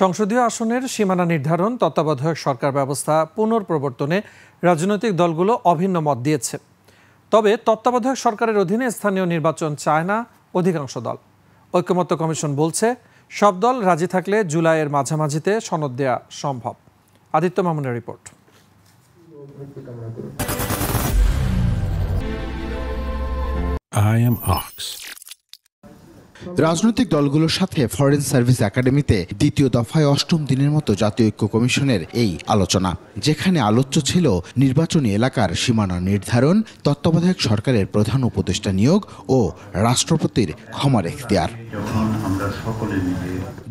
সংসদীয় আসনের সীমানা নির্ধারণ, তত্ত্বাবধায়ক সরকার ব্যবস্থা পুনর্প্রবর্তনে রাজনৈতিক দলগুলো অভিন্ন মত দিয়েছে। তবে তত্ত্বাবধায়ক সরকারের অধীনে স্থানীয় নির্বাচন চায় না অধিকাংশ দল। ঐকমত্য কমিশন বলছে, সব দল রাজি থাকলে জুলাইয়ের মাঝামাঝিতে সনদ দেয়া সম্ভব। আদিত্য মামুনের রিপোর্ট। রাজনৈতিক দলগুলোর সাথে ফরেন সার্ভিস একাডেমিতে দ্বিতীয় দফায় অষ্টম দিনের মতো জাতীয় ঐক্য কমিশনের এই আলোচনা, যেখানে আলোচ্য ছিল নির্বাচনী এলাকার সীমানা নির্ধারণ, তত্ত্বাবধায়ক সরকারের প্রধান উপদেষ্টা নিয়োগ ও রাষ্ট্রপতির ক্ষমার এখতিয়ার।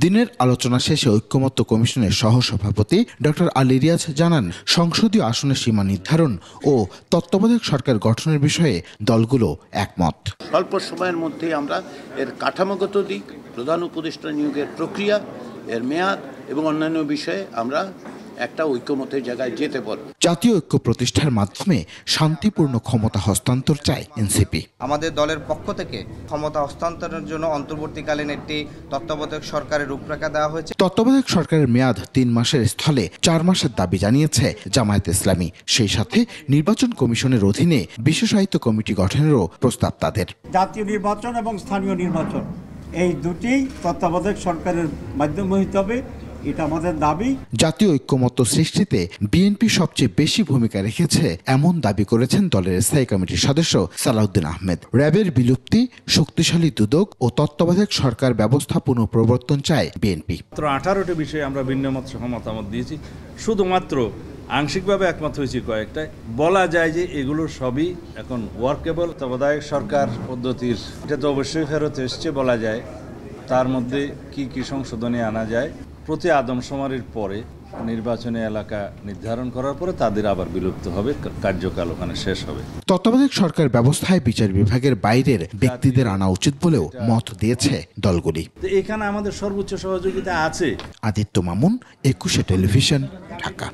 দিনের আলোচনা শেষে ঐকমত্য কমিশনের সহসভাপতি ডক্টর আলী রিয়াজ জানান, সংসদীয় আসনের সীমা নির্ধারণ ও তত্ত্বাবধায়ক সরকার গঠনের বিষয়ে দলগুলো একমত। স্বল্প সময়ের মধ্যে আমরা এর কাঠামোগত দিক, প্রধান উপদেষ্টা নিয়োগের প্রক্রিয়া, এর মেয়াদ এবং অন্যান্য বিষয়ে আমরা একটা ঐকমত্যের জায়গায় যেতে পারব। জাতীয় ঐক্য প্রতিষ্ঠার মাধ্যমে শান্তিপূর্ণ ক্ষমতা হস্তান্তর চায় এনসিপি। আমাদের দলের পক্ষ থেকে ক্ষমতা হস্তান্তরের জন্য অন্তর্বর্তীকালীন একটি তত্ত্বাবধায়ক সরকারের রূপরেখা দেওয়া হয়েছে। তত্ত্বাবধায়ক সরকারের মেয়াদ 3 মাসের স্থলে 4 মাসের দাবি জানিয়েছে জামায়াতে ইসলামী। সেই সাথে নির্বাচন কমিশনের অধীনে বিশেষায়িত কমিটি গঠনেরও প্রস্তাব তাদের। জাতীয় নির্বাচন এবং স্থানীয় নির্বাচন এই দুটি তত্ত্বাবধায়ক সরকারের মাধ্যমে হতে হবে, এটা আমাদের দাবি। জাতীয় ঐক্যমত্য সৃষ্টিতে বিএনপি সবচেয়ে বেশি ভূমিকা রেখেছে এমন দাবি করেছেন দলের স্থায়ী কমিটির সদস্য সালাউদ্দিন আহমেদ। র্যাবের বিলুপ্তি, শক্তিশালী দুদক ও তত্ত্বাবধায়ক সরকার ব্যবস্থা পুনঃপ্রবর্তন চায় বিএনপি। 18টি বিষয়ে আমরা ভিন্ন মতামত দিয়েছি, শুধুমাত্র আংশিকভাবে একমত হয়েছি কয়েকটায়। বলা যায় যে এগুলো সবই এখন ওয়ার্কেবল। তত্ত্বাবধায়ক সরকার পদ্ধতির এটা তো অবশ্যই ফেরত এসছে বলা যায়। তার মধ্যে কি কি সংশোধনী আনা যায়, প্রতি আদমশুমারির পরে নির্বাচনী এলাকা নির্ধারণ করার পরে তাদের আবার বিলুপ্ত হবে, কার্যকাল ওখানে শেষ হবে। তত্ত্বাবধায়ক সরকার ব্যবস্থায় বিচার বিভাগের বাইরের ব্যক্তিদের আনা উচিত বলেও মত দিয়েছে দলগুলি। এখানে আমাদের সর্বোচ্চ সহযোগিতা আছে। আদিত্য মামুন, 21 টেলিভিশন, ঢাকা।